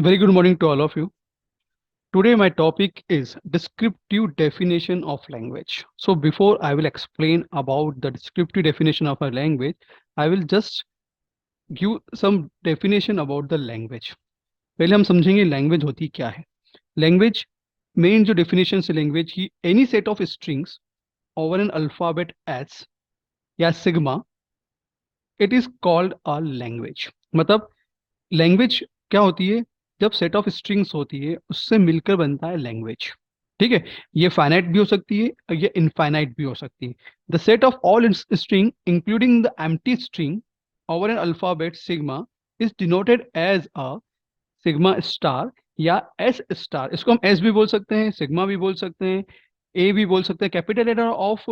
Very good morning to all of you. Today my topic is descriptive definition of language. So before I will explain about the descriptive definition of a language, I will just give some definition about the language. पहले हम समझेंगे language होती क्या है. Language मेन जो definition है language की any set of strings over an alphabet S या sigma it is called a language. मतलब लैंग्वेज क्या होती है? जब सेट ऑफ स्ट्रिंग्स होती है उससे मिलकर बनता है लैंग्वेज. ठीक है, ये फाइनाइट भी हो सकती है और ये इनफाइनाइट भी हो सकती है. The set of all string including the empty string over an alphabet sigma is denoted as a sigma star या एस स्टार. इसको हम एस भी बोल सकते हैं, सिग्मा भी बोल सकते हैं, ए भी बोल सकते हैं. कैपिटल लेटर ऑफ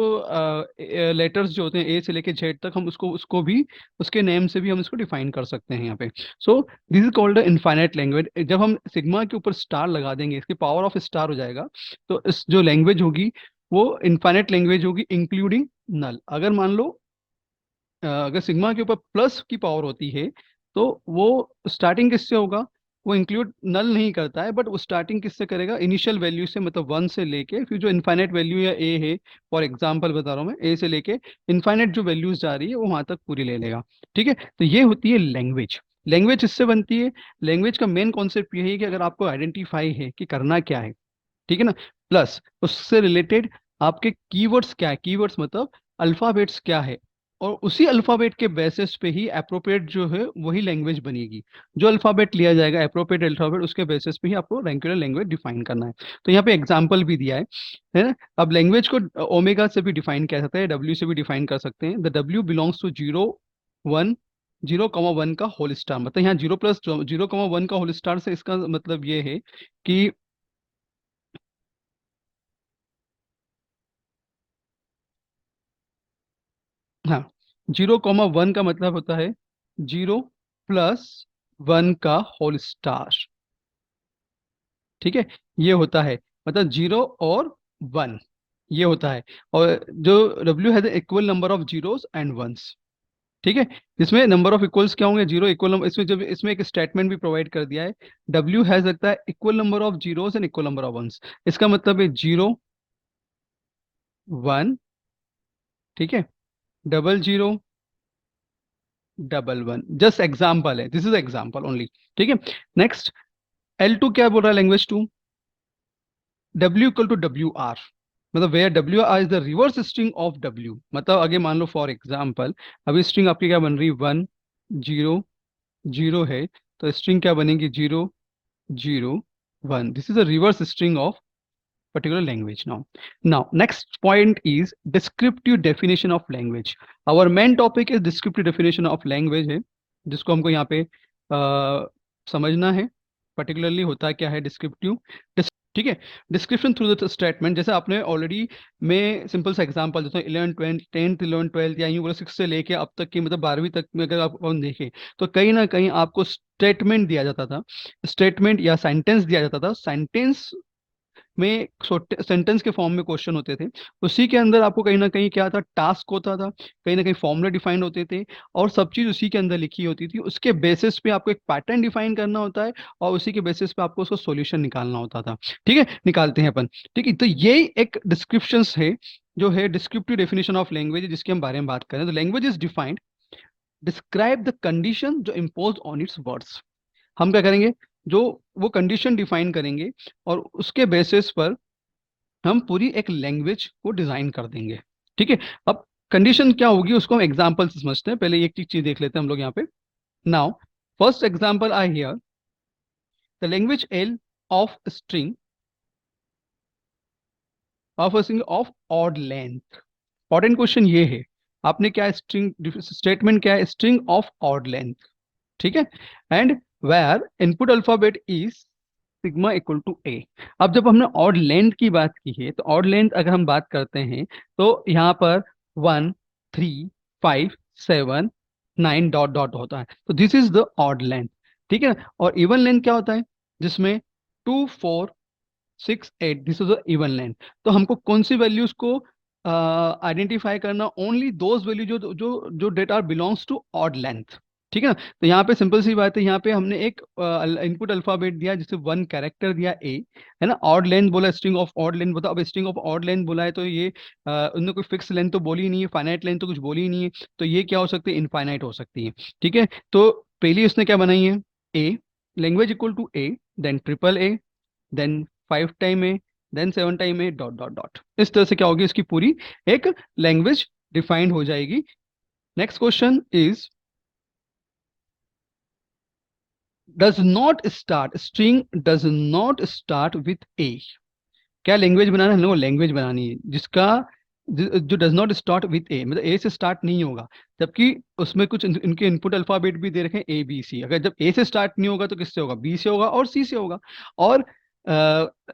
लेटर्स जो होते हैं ए से लेके जेड तक हम उसको उसको भी उसके नेम से भी हम इसको डिफाइन कर सकते हैं यहाँ पे. So this is called infinite language. जब हम सिग्मा के ऊपर स्टार लगा देंगे इसकी पावर ऑफ स्टार हो जाएगा, तो इस जो लैंग्वेज होगी वो इनफाइनाइट लैंग्वेज होगी इंक्लूडिंग नल. अगर मान लो अगर सिग्मा के ऊपर प्लस की पावर होती है तो वो स्टार्टिंग किससे होगा? वो इंक्लूड नल नहीं करता है, बट वो स्टार्टिंग किससे करेगा? इनिशियल वैल्यू से, मतलब वन से लेके फिर जो इनफाइनाइट वैल्यू या ए है, फॉर एग्जांपल बता रहा हूँ मैं, ए से लेके इनफाइनाइट जो वैल्यूज जा रही है वो वहां तक पूरी ले लेगा. ठीक है, तो ये होती है लैंग्वेज. लैंग्वेज इससे बनती है. लैंग्वेज का मेन कॉन्सेप्ट ये है कि अगर आपको आइडेंटिफाई है कि करना क्या है, ठीक है ना, प्लस उससे रिलेटेड आपके कीवर्ड्स क्या है. कीवर्ड्स मतलब अल्फाबेट्स क्या है, और उसी अल्फाबेट के बेसिस पे ही अप्रोप्रिएट जो है वही लैंग्वेज बनेगी. जो अल्फाबेट लिया जाएगा अप्रोप्रिएट अल्फाबेट, उसके बेसिस पे ही आपको रेगुलर लैंग्वेज डिफाइन करना है. तो यहाँ पे एग्जांपल भी दिया है ना. अब लैंग्वेज को ओमेगा से भी डिफाइन किया जाता है, डब्ल्यू से भी डिफाइन कर सकते हैं. The W belongs to zero one, 0,1 का होल स्टार. मतलब यहाँ 0+0,1 का होल स्टार से इसका मतलब ये है कि हाँ, 0,1 का मतलब होता है 0+1 का होल स्टार. ठीक है, ये होता है मतलब 0 और 1, ये होता है. और जो W has equal number of zeros and ones. ठीक है, इसमें नंबर ऑफ इक्वल्स क्या होंगे? Zero equal number. इसमें जब इसमें एक स्टेटमेंट भी प्रोवाइड कर दिया है, W हैज लगता है equal number of zeros and equal number of ones. इसका मतलब है 0, 1, ठीक है, 00, 11. जस्ट एग्जाम्पल है, दिस इज एग्जाम्पल ओनली. ठीक है, नेक्स्ट L2 क्या बोल रहा है? Language 2 W equal to WR. मतलब where WR is the reverse string of W. मतलब आगे मान लो फॉर एग्जाम्पल अभी स्ट्रिंग आपकी क्या बन रही है? 1, 0, 0 है, तो स्ट्रिंग क्या बनेगी? 0, 0, 1. This is a reverse string of particular language. Now next point is descriptive definition of language. Our main topic is descriptive definition of language है, जिसको हमको यहाँ पे समझना है. पर्टिकुलरली होता क्या है डिस्क्रिप्टिव? ठीक है, डिस्क्रिप्शन थ्रू द स्टेटमेंट. जैसे आपने ऑलरेडी, मैं सिंपल सा एग्जांपल देता हूँ, 11 10th 11 12th या यूँ बोलो 6 से लेके अब तक की, मतलब 12वीं तक में अगर आप देखें तो कहीं ना कहीं आपको स्टेटमेंट दिया जाता था, स्टेटमेंट या सेंटेंस दिया जाता था. सेंटेंस में सेंटेंस के फॉर्म में क्वेश्चन होते थे. उसी के अंदर आपको कहीं ना कहीं क्या था? टास्क होता था, कहीं ना कहीं फॉर्मूला डिफाइंड होते थे, और सब चीज उसी के अंदर लिखी होती थी. उसके बेसिस पे आपको एक पैटर्न डिफाइन करना होता है, और उसी के बेसिस पे आपको उसका सॉल्यूशन निकालना होता था. ठीक है, निकालते हैं अपन. ठीक है, तो ये एक डिस्क्रिप्शन है जो है डिस्क्रिप्टिव डेफिनेशन ऑफ लैंग्वेज, जिसके हम बारे में बात करें. तो language is defined describe the condition जो इम्पोज ऑन इट्स वर्ड्स. हम क्या करेंगे? जो वो कंडीशन डिफाइन करेंगे, और उसके बेसिस पर हम पूरी एक लैंग्वेज को डिजाइन कर देंगे. ठीक है, अब कंडीशन क्या होगी उसको हम एग्जांपल से समझते हैं. पहले एक चीज देख लेते हैं हम लोग यहाँ पे. Now first example I here the language L of string of odd length. Important question ये है, आपने क्या स्ट्रिंग स्टेटमेंट क्या है? String of odd length. ठीक है, and where input alphabet is sigma equal to a. अब जब हमने ऑड लेंथ की बात की है, तो ऑड लेंथ अगर हम बात करते हैं तो यहाँ पर 1, 3, 5, 7, 9 डॉट डॉट होता है. तो this is the odd length. ठीक है, और इवन लेंथ क्या होता है? जिसमें 2, 4, 6, 8, this is the even length. तो हमको कौन सी वैल्यूज को आइडेंटिफाई करना? ओनली दोज वैल्यू जो जो जो data belongs to odd length. ठीक है ना। तो यहाँ पे सिंपल सी बात है, यहाँ पे हमने एक इनपुट अल्फाबेट दिया जिसे वन कैरेक्टर दिया ए, है ना। ऑड लेंथ बोला, स्ट्रिंग ऑफ ऑड लेंथ बताओ। अब स्ट्रिंग ऑफ ऑड लेंथ बोला है तो ये उन्होंने कोई फिक्स लेंथ तो बोली ही नहीं है, फाइनाइट लेंथ तो कुछ बोली ही नहीं है, तो ये क्या हो सकती है, इनफाइनाइट हो सकती है। ठीक है, तो पहली उसने क्या बनाई है, a, language equal to a, then triple a, then 5 time a, then 7 time a, dot dot dot. इस तरह से क्या होगी, इसकी पूरी एक लैंग्वेज डिफाइंड हो जाएगी। Next question is, does not start, string does not start with a. क्या लैंग्वेज बनाना है, हम लोग लैंग्वेज बनानी है जिसका जो डज नॉट स्टार्ट विथ ए, मतलब ए से स्टार्ट नहीं होगा, जबकि उसमें कुछ इनके इनपुट अल्फाबेट भी दे रखे हैं ए बी सी। अगर जब ए से स्टार्ट नहीं होगा तो किससे होगा, बी से होगा और सी से होगा। और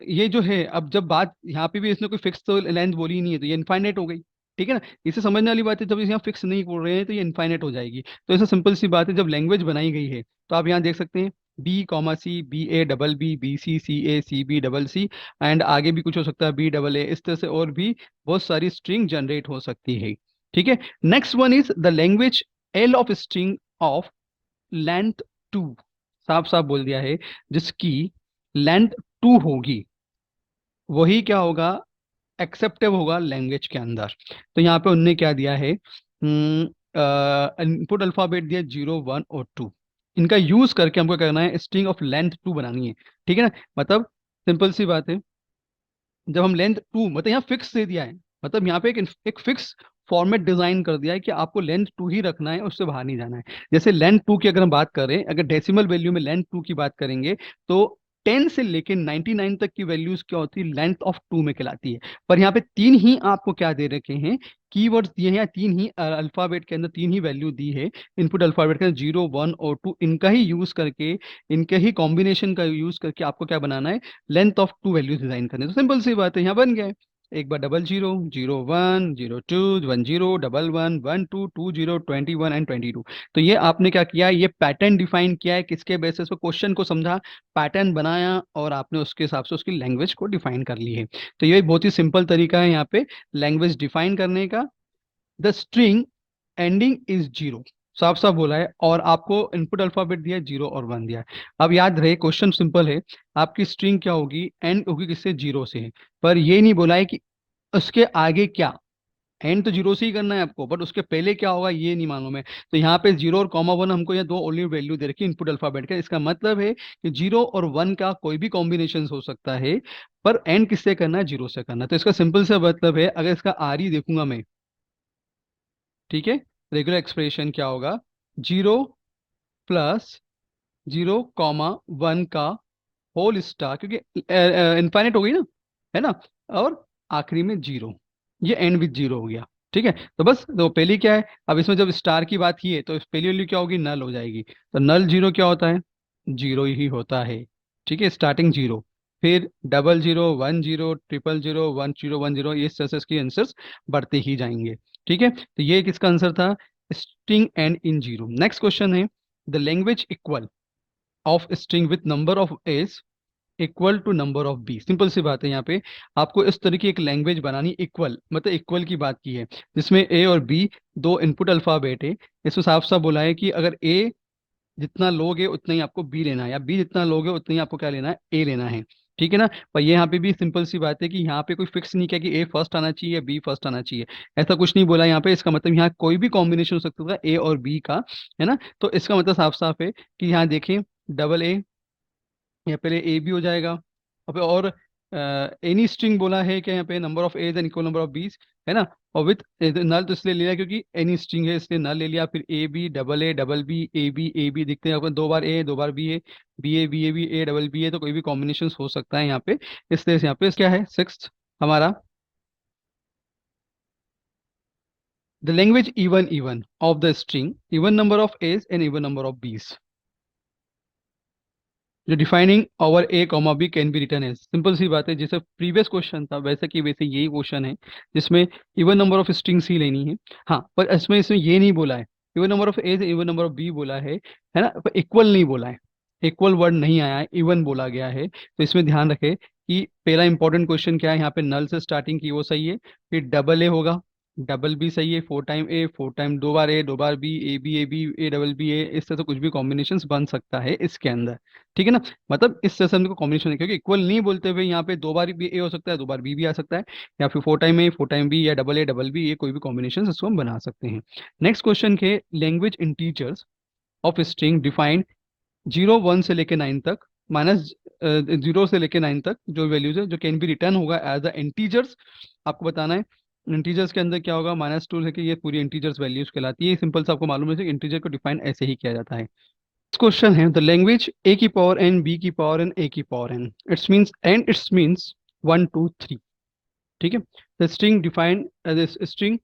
ये जो है, अब जब बात यहाँ पे भी इसने कोई फिक्स तो लेंथ बोली ही नहीं है, तो ये इनफाइनाइट हो गई। ठीक है ना, इसे समझने वाली बात है, जब इसे यहाँ फिक्स नहीं बोल रहे हैं तो ये इनफाइनाइट हो जाएगी। तो ऐसा सिंपल सी बात है, जब लैंग्वेज बनाई गई है तो आप यहाँ देख सकते हैं B comma C, B A double B, B C A, C B double C, and आगे भी कुछ हो सकता है बी डबल ए, इस तरह से और भी बहुत सारी स्ट्रिंग जनरेट हो सकती है। ठीक है, next one is the language L of string of length 2। साफ साफ बोल दिया है, जिसकी लेंथ 2 होगी वही क्या होगा, एक्सेप्टेबल होगा लैंग्वेज के अंदर। तो यहाँ पे उनने क्या दिया है, इनपुट अल्फाबेट दिया 0 1 और 2। इनका यूज करके हमको करना है स्ट्रिंग ऑफ लेंथ 2 बनानी है। ठीक है ना, मतलब सिंपल सी बात है, जब हम लेंथ 2, मतलब यहाँ फिक्स दे दिया है, मतलब यहाँ पे एक फिक्स फॉर्मेट डिजाइन कर दिया है कि आपको लेंथ 2 ही रखना है, उससे बाहर नहीं जाना है। जैसे लेंथ 2 की अगर हम बात करें, अगर डेसिमल वैल्यू में लेंथ 2 की बात करेंगे तो 10 से लेके 99 तक की वैल्यूज क्या होती है, लेंथ ऑफ 2 में कहलाती है। पर यहाँ पे तीन ही आपको क्या दे रखे हैं, कीवर्ड्स दिए हैं, या तीन ही अल्फाबेट के अंदर तीन ही वैल्यू दी है, इनपुट अल्फाबेट के अंदर 0 1 और 2, इनका ही यूज करके, इनके ही कॉम्बिनेशन का यूज करके आपको क्या बनाना है, लेंथ ऑफ 2 वैल्यूज डिजाइन करने। तो सिंपल सी बात है, यहाँ बन गया है। एक बार डबल जीरो, 0 1 0 2, 1 0 11 1 2 2 0 21 एंड 22। तो ये आपने क्या किया, ये पैटर्न डिफाइन किया है, किसके बेसिस पे, क्वेश्चन को समझा, पैटर्न बनाया और आपने उसके हिसाब से उसकी लैंग्वेज को डिफाइन कर ली है। तो ये बहुत ही सिंपल तरीका है यहाँ पे लैंग्वेज डिफाइन करने का। द स्ट्रिंग एंडिंग इज 0, साफ साफ बोला है, और आपको इनपुट अल्फाबेट दिया है 0 और 1 दिया है। अब याद रहे, क्वेश्चन सिंपल है, आपकी स्ट्रिंग क्या होगी, एंड होगी किससे, 0 से है। पर ये नहीं बोला है कि उसके आगे क्या, एंड तो 0 से ही करना है आपको, बट उसके पहले क्या होगा ये नहीं मालूम है। तो यहाँ पे 0 और 1 हमको यहाँ दो ओनली वैल्यू दे रखी है इनपुट अल्फाबेट का, इसका मतलब है कि 0 और 1 का कोई भी कॉम्बिनेशन हो सकता है, पर एंड किससे करना है, 0 से करना है। तो इसका सिंपल सा मतलब है, अगर इसका आर ही देखूंगा मैं, ठीक है, रेगुलर एक्सप्रेशन क्या होगा, 0 + 0, 1 का होल स्टार, क्योंकि इनफाइनाइट हो गई ना, है ना, और आखिरी में 0, ये एंड विद 0 हो गया। ठीक है, तो बस तो पहली क्या है, अब इसमें जब स्टार की बात की है तो पहली वैल्यू क्या होगी, नल हो जाएगी। तो नल 0 क्या होता है, 0 ही होता है। ठीक है, स्टार्टिंग 0, फिर डबल 0 1 0 0 1 0 1 0, ये इस तरह से इसके आंसर्स बढ़ते ही जाएंगे। ठीक है, तो ये किसका आंसर था, string end in 0। Next question है, the language equal of string with number of a's equal to number of b. Simple सी बात है, यहाँ पे आपको इस तरह की एक लैंग्वेज बनानी, इक्वल मतलब इक्वल की बात की है, जिसमें ए और बी दो इनपुट अल्फाबेट है। इसमें साफ साफ बोला है कि अगर ए जितना लोगे उतना ही आपको बी लेना है, या बी जितना लोगे उतना ही आपको क्या लेना है, ए लेना है। ठीक है ना, पर ये यहाँ पे भी सिंपल सी बात है कि यहाँ पे कोई फिक्स नहीं किया कि ए फर्स्ट आना चाहिए या बी फर्स्ट आना चाहिए, ऐसा कुछ नहीं बोला यहाँ पे। इसका मतलब यहाँ कोई भी कॉम्बिनेशन हो सकता है ए और बी का, है ना। तो इसका मतलब साफ साफ है कि यहाँ देखें, डबल ए, यहाँ पहले ए भी हो जाएगा, और एनी स्ट्रिंग बोला है कि यहाँ पे number of as and equal number of B's, है ना। और विथ नल तो इसलिए लिया क्योंकि एनी स्ट्रिंग है, इसलिए नल ले लिया। फिर A double B, A B दिखते हैं आपको, 2 बार ए 2 बार बी है, बी ए डबल बी है, तो कोई भी कॉम्बिनेशन हो सकता है यहाँ पे। इसलिए यहाँ पे क्या है, सिक्स हमारा, the language even even of the string, even number of as and even number of b's, जो defining over a comma b can be written as. Simple सी बात है, जैसे प्रीवियस क्वेश्चन था वैसे कि वैसे यही क्वेश्चन है, जिसमें इवन नंबर ऑफ स्ट्रिंग्स ही लेनी है। हाँ, पर इसमें इसमें ये नहीं बोला है even number of A, even number of B बोला है ना, पर इक्वल नहीं बोला है, इक्वल वर्ड नहीं आया है, इवन बोला गया है। तो इसमें ध्यान रखे कि पहला इंपॉर्टेंट क्वेश्चन क्या है, यहाँ पे नल से स्टार्टिंग की वो सही है, फिर डबल ए होगा, डबल बी सही है, 4 टाइम ए, 4 टाइम, 2 बार ए, 2 बार b, A B, A double B, a, इससे तो कुछ भी कॉम्बिनेशन बन सकता है इसके अंदर। ठीक है ना, मतलब इस तरह से हमको कॉम्बिनेशन है, क्योंकि इक्वल नहीं बोलते हुए यहाँ पे 2 बार भी ए हो सकता है, 2 बार बी भी आ सकता है, या फिर 4 टाइम ए, 4 टाइम बी, या डबल ए डबल बी, ये कोई भी कॉम्बिनेशन इसको हम बना सकते हैं। नेक्स्ट क्वेश्चन के, language integers of string define 0 1 से लेके 9 तक, माइनस 0 से लेके 9 तक जो वैल्यूज है जो कैन बी रिटर्न होगा एज अ इंटीजर्स, आपको बताना है। इंटीजर्स के अंदर क्या होगा, -2 लेके ये पूरी इंटीजर्स वैल्यूज कहलाती है। सिंपल से आपको मालूम है कि इंटीजर को डिफाइन ऐसे ही किया जाता है। क्वेश्चन है, द लैंग्वेज ए की पावर एन, बी की पावर एन, ए की पावर एन, इट्स मीन्स 1 2 3। ठीक है, the string define string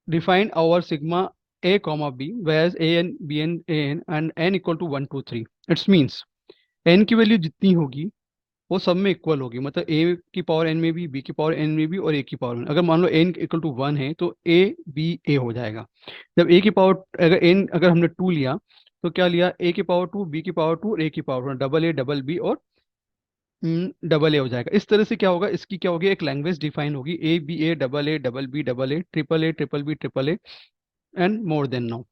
define our sigma a comma b, whereas a n b n a n and n equal to 1 2 3। It's means n की value जितनी होगी वो सब में equal होगी, मतलब a की पावर n में भी, b की पावर n में भी, और a की पावर में। अगर मान लो n इक्वल टू 1 है तो a b a हो जाएगा। जब a की पावर, अगर हमने 2 लिया तो क्या लिया, a की पावर 2, b की पावर 2 और a की power 1, double A double B और डबल ए हो जाएगा। इस तरह से क्या होगा, इसकी क्या होगी, एक लैंग्वेज डिफाइन होगी, A B A double A double B double A triple B triple A and more than now.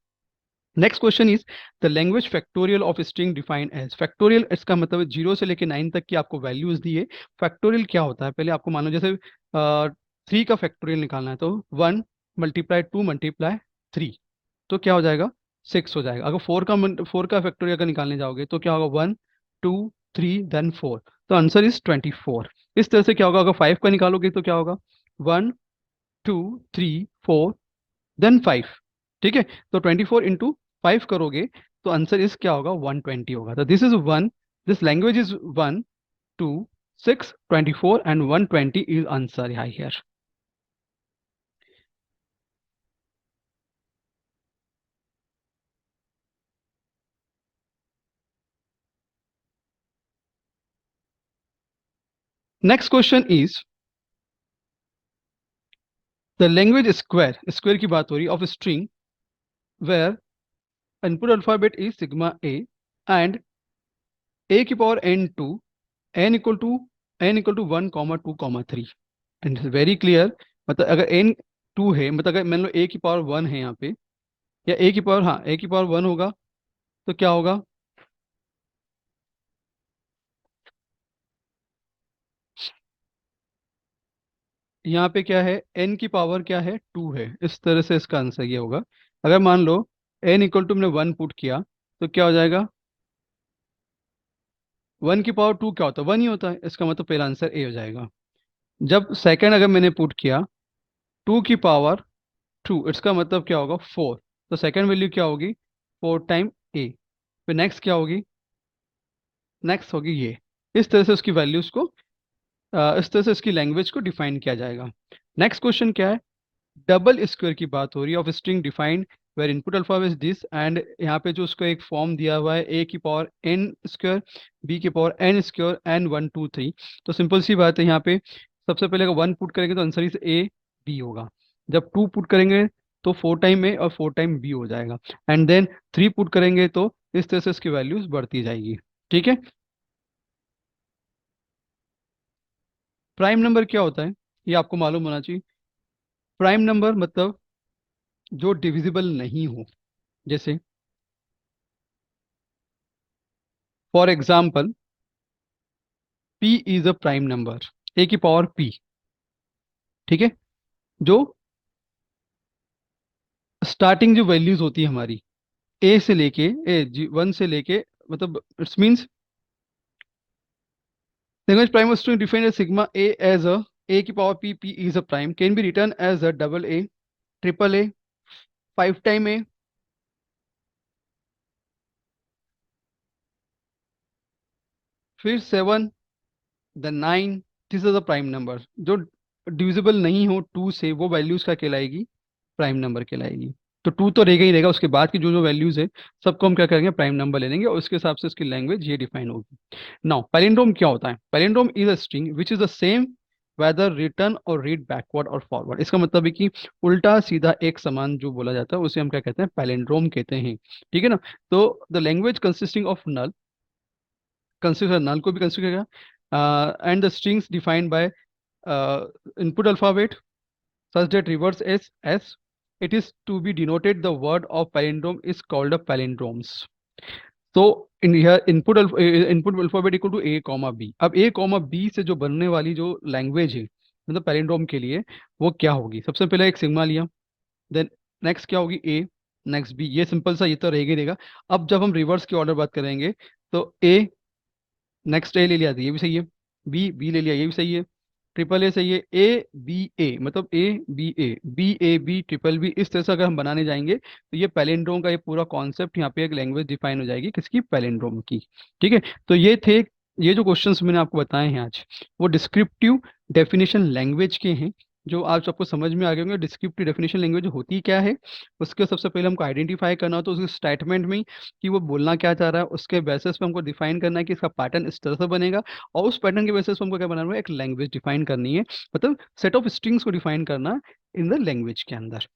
Next question is, the language factorial of string define as. Factorial इसका मतलब 0 से लेके 9 तक की आपको वैल्यूज दी है। Factorial क्या होता है, पहले आपको मानो जैसे 3 का फैक्टोरियल निकालना है तो 1 × 2 × 3, तो क्या हो जाएगा, 6 हो जाएगा। अगर 4 का फैक्टोरियल अगर निकालने जाओगे तो क्या होगा, 1 2 3 देन 4, तो आंसर इज 24। इस तरह से क्या होगा, अगर 5 का निकालोगे तो क्या होगा, 1 2 3 4 देन 5। ठीक है, तो 24 × 5 करोगे तो आंसर इस क्या होगा, 120 होगा। तो this language is 1 2 6 24 and 120 is answer here. Next question is, the language square की बात हो रही है of string where input alphabet is sigma a and a की power n2, n equal to 1 2 3, and very clear. मतलब अगर n 2 है, मतलब अगर मान लो a की पावर 1 है यहाँ पे, या a की पावर, हाँ a की पावर 1 होगा, तो क्या होगा, यहाँ पे क्या है, n की पावर क्या है, 2 है। इस तरह से इसका आंसर ये होगा। अगर मान लो n इक्वल टू मैंने 1 पुट किया तो क्या हो जाएगा, 1 की पावर 2 क्या होता है, 1 ही होता है, इसका मतलब पहला आंसर ए हो जाएगा। जब सेकंड अगर मैंने पुट किया 2 की पावर 2, इसका मतलब क्या होगा, 4, तो सेकंड वैल्यू क्या होगी, 4 टाइम ए। फिर नेक्स्ट क्या होगी, नेक्स्ट होगी ये। इस तरह से उसकी वैल्यूज को, इस तरह से इसकी लैंग्वेज को डिफाइन किया जाएगा। नेक्स्ट क्वेश्चन क्या है, डबल स्क्वायर की बात हो रही है of string defined where input alphabet this, and यहाँ पे जो उसको एक फॉर्म दिया हुआ है, ए की पावर एन स्क्वायर, बी की पावर एन स्क्वायर एंड 1 2 3। तो सिंपल सी बात है, यहाँ पे सबसे पहले अगर 1 पुट करेंगे तो आंसर इस ए बी होगा। जब 2 पुट करेंगे तो 4 टाइम ए और 4 टाइम बी हो जाएगा, एंड देन 3 पुट करेंगे तो इस तरह से इसकी वैल्यूज बढ़ती जाएगी। ठीक है, प्राइम नंबर क्या होता है ये आपको मालूम होना चाहिए। प्राइम नंबर मतलब जो डिविजिबल नहीं हो, जैसे for example p is a prime number, a की पावर p। ठीक है, जो स्टार्टिंग जो वैल्यूज होती है हमारी, ए से लेके, ए 1 से लेके, मतलब it's means language prime string defined as sigma as a, a की power p is a prime can be written as a double A, triple a, 5 time a, फिर 7, then 9। This is a prime number. जो divisible नहीं हो 2 से, वो values का कहलाएगी, prime number कहलाएगी। तो 2 तो रहेगा ही रहेगा, उसके बाद की जो जो वैल्यूज है सबको हम क्या करेंगे, प्राइम नंबर ले लेंगे, और उसके हिसाब से उसकी लैंग्वेज ये डिफाइन होगी। नाउ पैलिंड्रोम क्या होता है, palindrome is a string which is the same whether return और रीड बैकवर्ड और फॉरवर्ड। इसका मतलब है कि उल्टा सीधा एक समान जो बोला जाता है उसे हम क्या कहते हैं, पैलिंड्रोम कहते हैं। ठीक है ना, तो the language consisting of null को भी कंसिडर करेगा, and the strings defined by input alphabet such that reverse S. It is to be denoted the word of palindrome is called a palindromes. So in here input alphabet equal to a comma b. अब a comma b से जो बनने वाली जो language है मतलब palindrome के लिए वो क्या होगी? सबसे पहले एक सिग्मा लिया, देन नेक्स्ट क्या होगी? a, next b. ये सिंपल सा, ये तो रहेगा ही रहेगा. अब जब हम रिवर्स की ऑर्डर बात करेंगे तो a, नेक्स्ट ए ले लिया तो ये भी सही है, बी ले लिया ये भी सही है, ट्रिपल ए सही है, ए बी ए मतलब ए बी ट्रिपल बी. इस तरह से अगर हम बनाने जाएंगे तो ये पैलिंड्रोम का ये पूरा कॉन्सेप्ट यहाँ पे एक लैंग्वेज डिफाइन हो जाएगी किसकी? पैलिंड्रोम की. ठीक है, तो ये जो क्वेश्चंस मैंने आपको बताए हैं आज वो डिस्क्रिप्टिव डेफिनेशन लैंग्वेज के हैं, जो आज आपको समझ में आ गए होंगे. डिस्क्रिप्टिव डेफिनेशन लैंग्वेज होती क्या है उसके सबसे पहले हमको आइडेंटिफाई करना हो तो उसके स्टेटमेंट में कि वो बोलना क्या चाह रहा है, उसके बेसिस पे हमको डिफाइन करना है कि इसका पैटर्न इस तरह से बनेगा, और उस पैटर्न के बेसिस पे हमको क्या बनाना है? एक लैंग्वेज डिफाइन करनी है, मतलब सेट ऑफ स्ट्रिंग्स को डिफाइन करना इन द लैंग्वेज के अंदर.